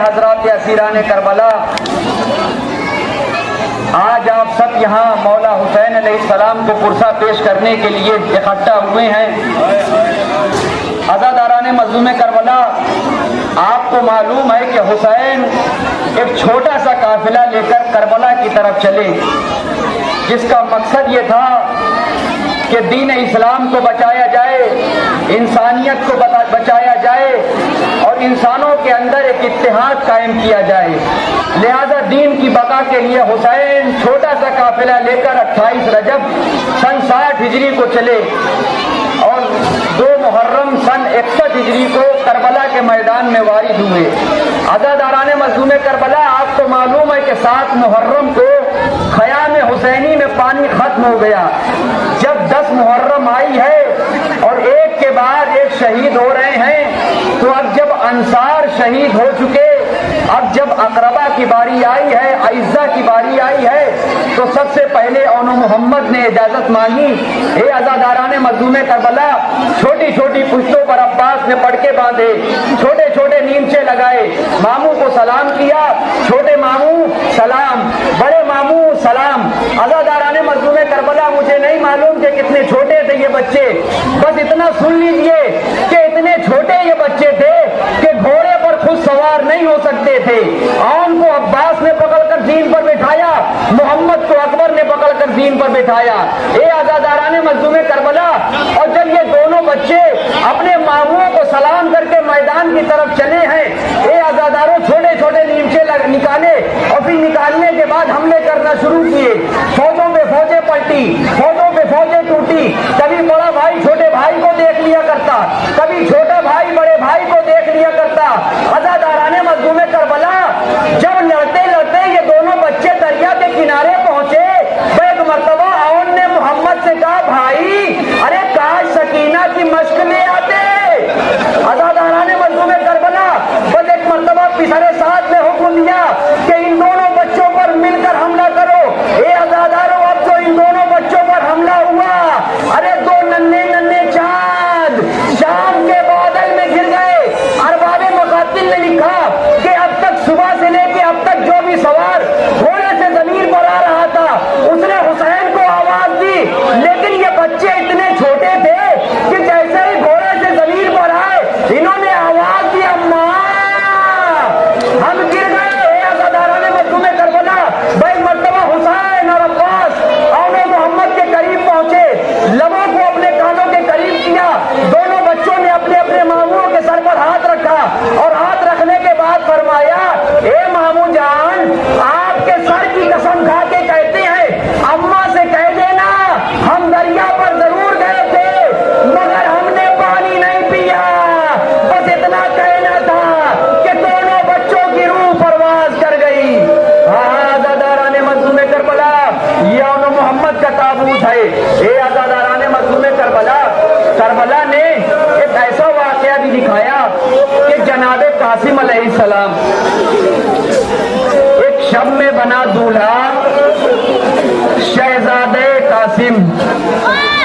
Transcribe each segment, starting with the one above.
حضرات اسیران کربلا، آج آپ سب یہاں مولا حسین علیہ السلام کو پرسہ پیش کرنے کے لیے اکٹھا ہوئے ہیں۔ عزاداران مظلوم کربلا، آپ کو معلوم ہے کہ حسین ایک چھوٹا سا قافلہ لے کر کربلا کی طرف چلے، جس کا مقصد یہ تھا کہ دین اسلام کو بچایا جائے، انسانیت کو بچایا جائے اور انسانوں کے اندر ایک اتحاد قائم کیا جائے۔ لہذا دین کی بقا کے لیے حسین چھوٹا سا قافلہ لے کر 28 رجب سن 60 ہجری کو چلے اور 2 محرم سن 61 ہجری کو کربلا کے میدان میں وارد ہوئے۔ عزاداران مظلوم کربلا، آپ کو معلوم ہے کہ 7 محرم کو خیام حسینی میں پانی ختم ہو گیا۔ جب 10 محرم آئی ہے اور ایک کے بعد ایک شہید ہو رہے ہیں، تو اب جب انصار شہید ہو چکے، اب جب اقربا کی باری آئی ہے، اعزہ کی باری آئی ہے، تو سب سے پہلے اون محمد نے اجازت مانگی، اے عزاداران مظلوم کربلا، چھوٹی چھوٹی پشتوں پر عباس نے پڑکے باندھے، چھوٹے چھوٹے نیمچے لگائے، ماموں کو سلام کیا، چھوٹے ماموں سلام، بڑے ماموں سلام۔ عزاداران مظلوم کربلا، مجھے نہیں معلوم کہ کتنے چھوٹے تھے یہ بچے، بس اتنا سن لیجئے کہ اتنے چھوٹے یہ بچے تھے کہ گھوڑے پر خود سوار نہیں ہو سکتے تھے۔ اون کو عباس نے پکڑ کر زین پر بٹھایا، محمد کو اکبر نے پکڑ کر زین پر بٹھایا۔ اے عزاداران مظلوم کربلا، اور جب یہ دونوں بچے اپنے ماموں کو سلام کر کے میدان کی طرف چلے ہیں، اے عزاداروں، چھوٹے چھوٹے نیمچے نکالے اور پھر نکالنے کے بعد حملے کرنا شروع کیے۔ فوجوں پہ فوجیں پلٹی، فوجوں پہ فوجیں ٹوٹی، کبھی بڑا بھائی چھوٹے بھائی کو دیکھ لیا کرتا، کبھی چھوٹا بھائی بڑے بھائی کو دیکھ لیا کرتا۔ عزاداران مظلوم کربلا، جب لڑتے لڑتے یہ دونوں بچے دریا کے کنارے پہنچے، تو ایک مرتبہ اون نے محمد سے کہا، بھائی ارے کاش سکینہ کی مشق لے آتے۔ عزاداران مظلوم کربلا، بس ایک مرتبہ پسرے ساتھ نے حکم دیا کہ ان دونوں بچوں پر مل کر حملہ کرو۔ اے عزاداروں، اب جو ان دونوں بچوں پر حملہ ہوا، ارے 2 ننھے ننھے چاند شام کے بادل میں گر گئے۔ ارباب مقاتل نے لکھا کہ اب تک صبح سے لے کے اب تک جو بھی سوار گھوڑے سے زمین پر آ رہا تھا، اس نے حسین کو آواز دی، لیکن یہ بچے اتنے چھوٹے تھے کہ جیسے ہی گھوڑے سے زمین پر آئے، انہوں نے آواز دی، اماں ہم گر گئے۔ عزاداران مظلوم کربلا، بھائی مرتبہ حسین اور عباس اون محمد کے قریب پہنچے، لبوں کو اپنے کانوں کے قریب کیا، دونوں بچوں نے اپنے اپنے ماموں کے سر پر ہاتھ رکھا اور ہاتھ رکھنے کے بعد فرمایا، اے ماموں جان، آپ کے سر کی قسم کھا کے کہتے ہیں، اماں سے کہہ دینا ہم دریا پر ضرور گئے تھے مگر ہم نے پانی نہیں پیا۔ بس اتنا کہنا تھا کہ دونوں بچوں کی روح پرواز کر گئی۔ عزاداران مظلوم کربلا، یہ اون محمد کا تابوت ہے۔ اے عزاداران مظلوم کربلا، کربلا نے ایک ایسا واقعہ بھی دکھایا کہ جناب قاسم علیہ السلام ایک شب میں بنا دولہا شہزادے قاسم،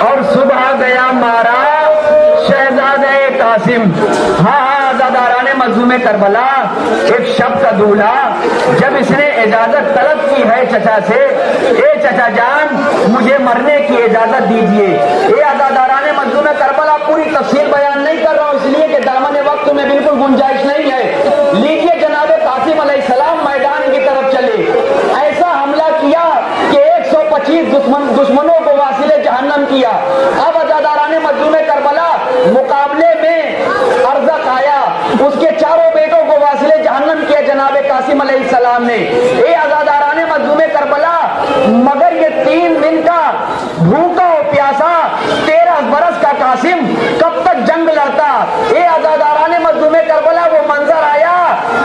اور صبح گیا مارا شہزادے قاسم۔ ہاں عزاداران مظلوم کربلا، ایک شب کا دولہا جب اس نے اجازت طلب کی ہے چچا سے، اے چچا جان مجھے مرنے کی اجازت دیجئے۔ اے عزاداران مظلوم کربلا، پوری تفصیل بیان نہیں کر رہا ہوں اس لیے کہ دامن وقت میں بالکل گنجائش نہیں ہے۔ لیجئے جناب قاسم علیہ السلام میدان کی طرف چلے، ایسا حملہ کیا کہ 125 دشمنوں کو واصل جہنم کیا۔ اب عزاداران مظلوم کربلا، مقابلے میں ارزق آیا، اس کے چاروں بیٹوں کو واصل جہنم کیا جناب قاسم علیہ السلام نے۔ اے عزاداران مظلوم کربلا، مگر یہ 3 دن کا بھوکا و پیاسا 13 برس کا قاسم کب تک جنگ لڑتا؟ اے عزاداران مظلوم کربلا، وہ منظر آیا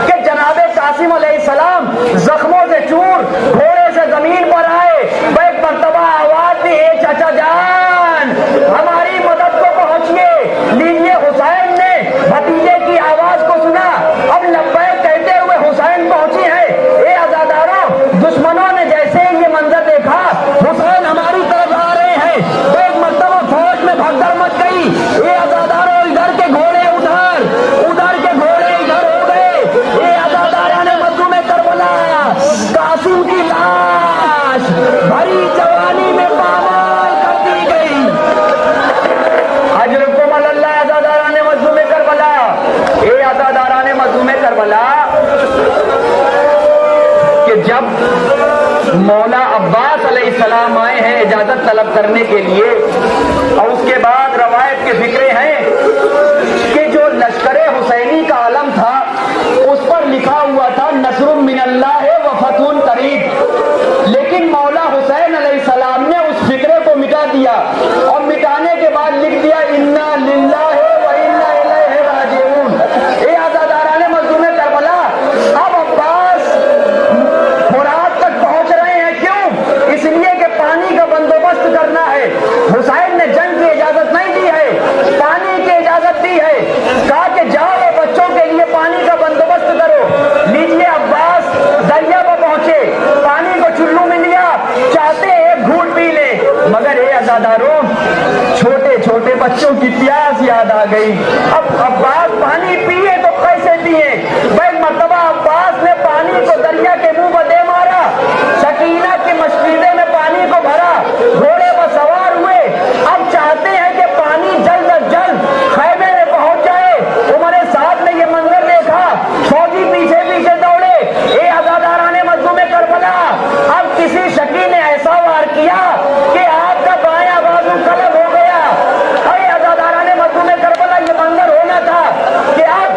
کہ جناب قاسم علیہ السلام زخموں سے چور گھوڑے سے زمین پر آئے، ایک مرتبہ آواز دی، اے چچا جان ہماری مدد کو پہنچیے۔ لیجیے، حسین نے بھتیجے کی آواز کو سنا، اب لبیک کہتے ہوئے حسین پہنچی ہے۔ اے عزاداروں، دشمنوں نے جیسے ہی یہ منظر دیکھا، حسین ہماری طرف آ رہے ہیں، تو ایک مرتبہ فوج میں بھگدڑ مچ گئی۔ اے عزاداروں، ادھر کے گھوڑے ادھر، ادھر کے گھوڑے ادھر ہو گئے۔ اے عزادار मौला अब्बास अलैहिस्सलाम आए हैं इजाजत तलब करने के लिए। और उसके बाद रवायत के फिक्रे हैं कि जो लश्कर हुसैनी का आलम था उस पर लिखा हुआ था नसरुम मिनल्लाह व फतहुन करीब, लेकिन मौला हुसैन अलैहिस्सलाम ने उस फिक्रे को मिटा दिया और मिटाने के बाद लिख दिया इन्ना लिल्लाहि व इन्ना इलैहि राजिऊन। ए आज़ादाराने मज़लूम करबला, अब अब्बास फुरात तक पहुंच रहे हैं, क्यों? इसलिए कि पानी का बंदोबस्त करना है। हुसैन ने जंग की इजाजत नहीं दी है, पानी की इजाजत दी है। कहा कि जाओ बच्चों के लिए पानी का बंदोबस्त करो। लीजिए अब्बास दरिया पर पहुंचे, पानी को चुल्लू में लिया, चाहते एक घूंट पी ले, मगर ये अज़ादारों छोटे छोटे बच्चों की प्यास याद आ गई। अब अब्बास पानी पिए तो कैसे पिए? भाई मर्तबा अब्बास ने पानी को दरिया के मुंह पर दे मारा, सकीना के मशकीदे में पानी को भरा, घोड़े पर सवार हुए। अब चाहते हैं कि पानी जल्द अज जल्द खैमे में पहुंच जाए। उमर साहब ने ये मंजर देखा, फौजी पीछे पीछे दौड़े। ए आज़ादाराने मज़लूम करबला, अब किसी शकी ने ऐसा वार किया कि आपका बायां बाजू कलम हो गया। अरे आज़ादाराने मज़लूम करबला, ये मंजर होना था कि आप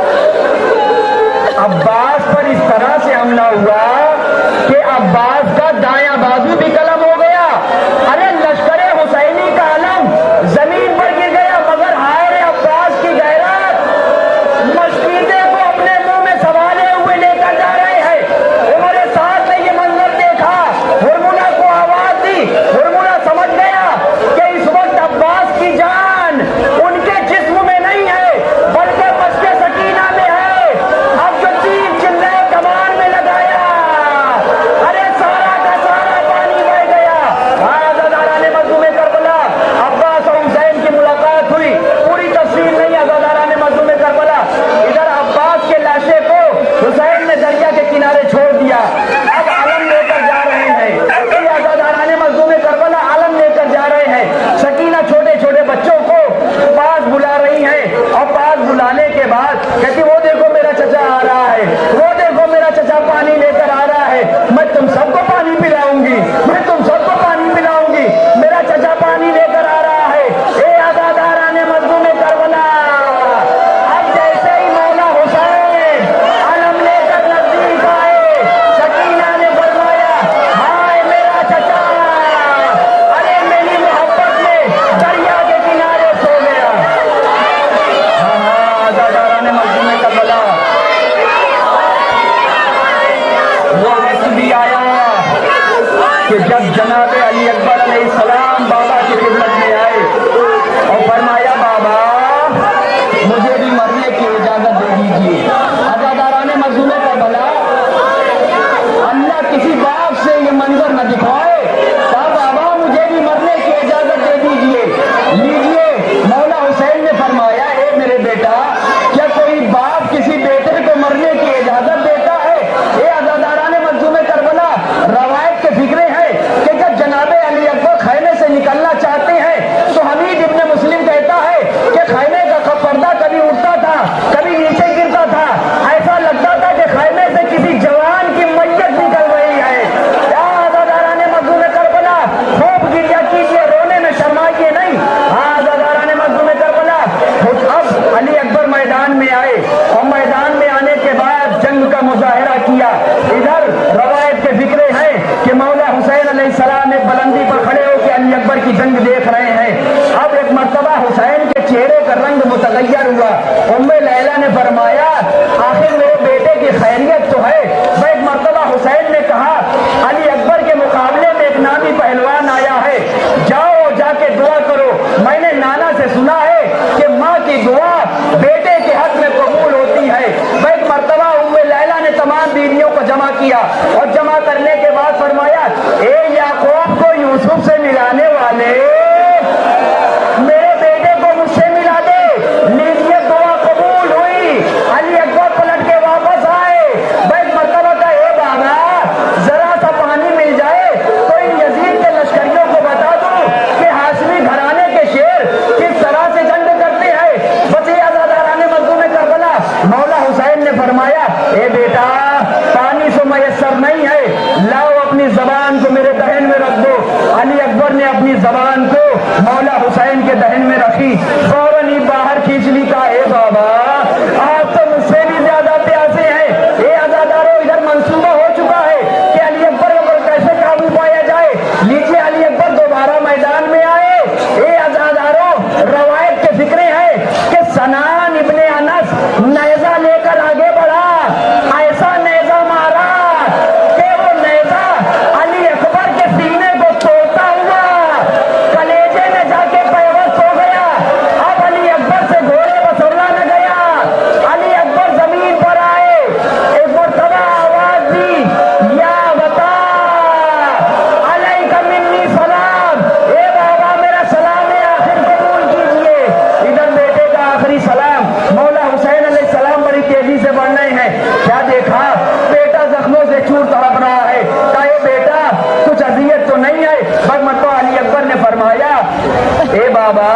बाबा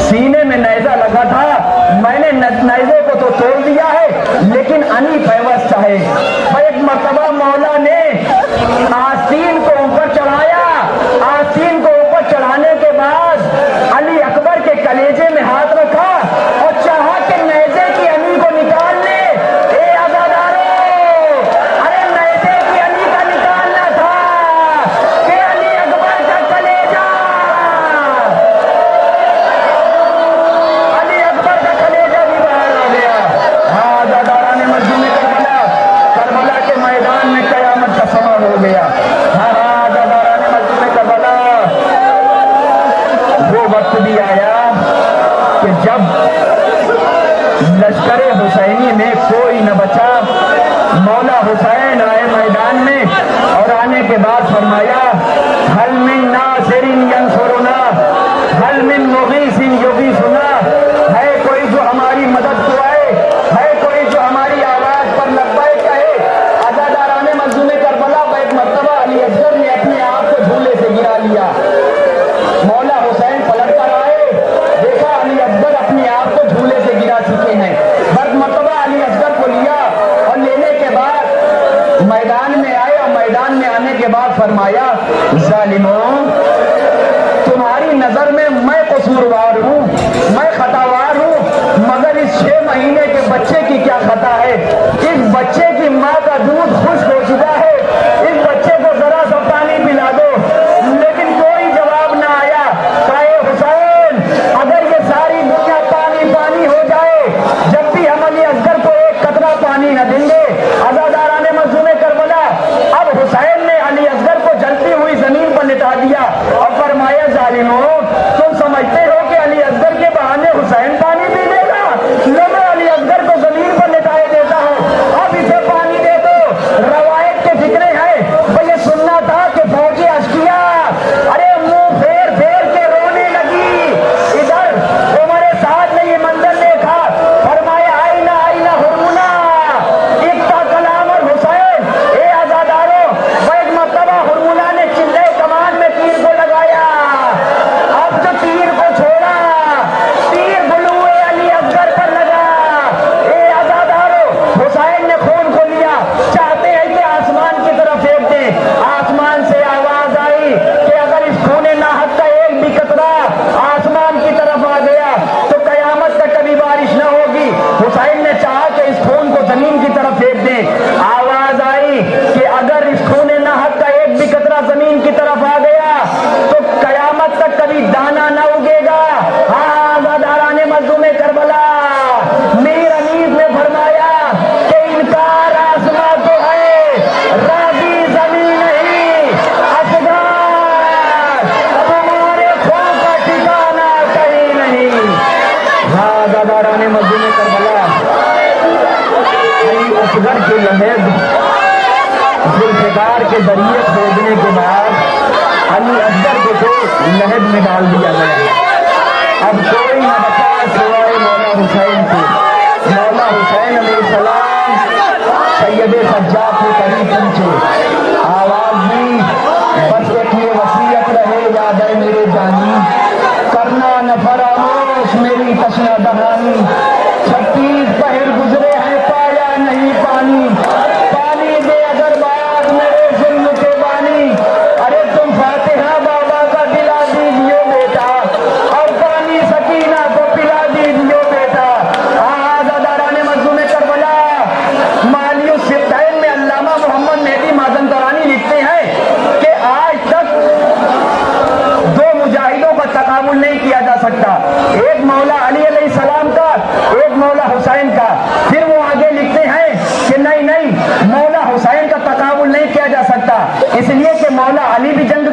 सीने में नेज़ा लगा था, मैंने नेज़े को तो तोड़ दिया है लेकिन अनी पैवस्त है। एक मर्तबा मौला ने आस्तीन को ऊपर चढ़ाया, आस्तीन को ऊपर चढ़ाने के बाद अली अकबर के कलेजे में हाथ रखा और चाहा कि नेज़े की अनी को निकाल ले। ए आज़ादारों, अरे नेज़े की अनी का निकालना था कि अली अकबर का कलेजा, अली अकबर का कलेजा भी बाहर आ गया। हाँ आज़ादारा ने मस्जिद में करबला के मैदान में कयामत का समा हो गया। हाँ आज़ादारा ने मस्जिद में करबला, वो वक्त भी आया कि जब लश्कर हुसैनी में कोई न बचा, मौला हुसैन आए मैदान में और आने के बाद फरमाया हल मिन नासिरिन यंसुरुना हल मिन मुगीसिन युगीसुना, है कोई जो हमारी मदद को आए, है कोई जो हमारी आवाज पर लब्बैक कहे। अज़ादारा ने मंजूमे करबला एक मर्तबा अली असगर ने अपने आप को झूले से गिरा लिया। मौला हुसैन पलट कर आए, देखा अली असगर अपने आप को झूले से गिरा चुके हैं। बस मर्तबा अली असगर को लिया और लेने के बाद मैदान में आए और मैदान में आने के बाद फरमाया जालिमों, तुम्हारी नजर में मैं कसूरवार हूँ, मैं खतावार हूँ, मगर इस 6 महीने के बच्चे की क्या खता है। इस बच्चे की माँ का दूध खुश्क हो चुका है, इस बच्चे को जरा सा पानी पिला दो। लेकिन कोई जवाब ना आया। कहे हुसैन, अगर ये सारी दुनिया पानी पानी हो जाए, जब भी हम अली असगर को एक कतरा पानी न देंगे। अज़ादारा ने मंजूमे करबला, अब हुसैन ने अली असगर को जलती हुई जमीन पर लिटा दिया और फरमाया जालिमों, तुम समझते हो कि अली असगर के बहाने हुसैन पानी पी लेगा? लो मैं अली असगर को जमीन पर लिटाए देता हूँ, अब इसे पानी दे दो। रवायत के फिक्रे हैं, भाई ये सुनना था कि फौजी अशकिया अरे मुंह फेर फेर के रोने लगी। इधर उमर साद ने ये मंजर देखा, फरमाया आईना आईना हुरमुना इक्ता कलाम और हुसैन। ए आज़ादारों, एक मर्तबा हुरमुना ने चिल्ले कमान में तीर को लगाया, अब जो तीर को छोड़ा, तीर बुलुए अली असगर पर लगा। ए आज़ादारों, हुसैन ने खून को लिया, चाहते हैं कि आसमान की तरफ फेंक दें। आसमान से आवाज आई कि अगर इस खूने नाहक का एक भी कतरा आसमान की तरफ आ गया तो कयामत तक कभी बारिश न होगी। हुसैन ने चाहा कि इस खून को जमीन की तरफ फेंक दें। आवाज आई कि अगर इस खूने नाहक का एक भी कतरा जमीन की तरफ आ गया तो कयामत तक कभी दाना न उगेगा। हाँ आज़ादारा ने मज़लूमे करबला मीर अनीस ने फरमाया कि इनकार आसमां तो है, राजी जमीन नहीं। असगर, तुम्हारे खो का ठिकाना कहीं नहीं। हाँ आज़ादारा ने मज़लूमे करबला असगर के लहद जुल्फ़िकार के जरिए खोदने के बाद अली असगर को तो लहद में डाल दिया गया। अब कोई न बचा सिवाय मौला हुसैन के। मौला हुसैन अलैहिस्सलाम सैयदे सज्जाद के करीब पहुंचे, आवाज दी, बस एक ये वसीयत रहे याद है मेरे जानी, करना न फरामोश मेरी तशना दहानी। 36 पहर गुजरे हैं पाया नहीं पानी, पानी दे अगर बात मेरे जुल्म के बानी। अरे तुम फातिहा बाबा का दिला दीजिए बेटा और पानी सकीना को पिला दीजिए बेटा। आज़ादारा ने मज़लूमे करबला मालियुस सित्तैन में अल्लामा मोहम्मद मेहदी माज़ंदारानी लिखते हैं कि आज तक 2 मुजाहिदों का तकाबुल नहीं किया जा सकता, एक मौला अली अलैहिस्सलाम का, एक मौला हुसैन का। फिर वो आगे लिखते हैं कि नहीं नहीं, मौला हुसैन का तकाबुल नहीं किया जा सकता, इसलिए कि मौला अली भी जंग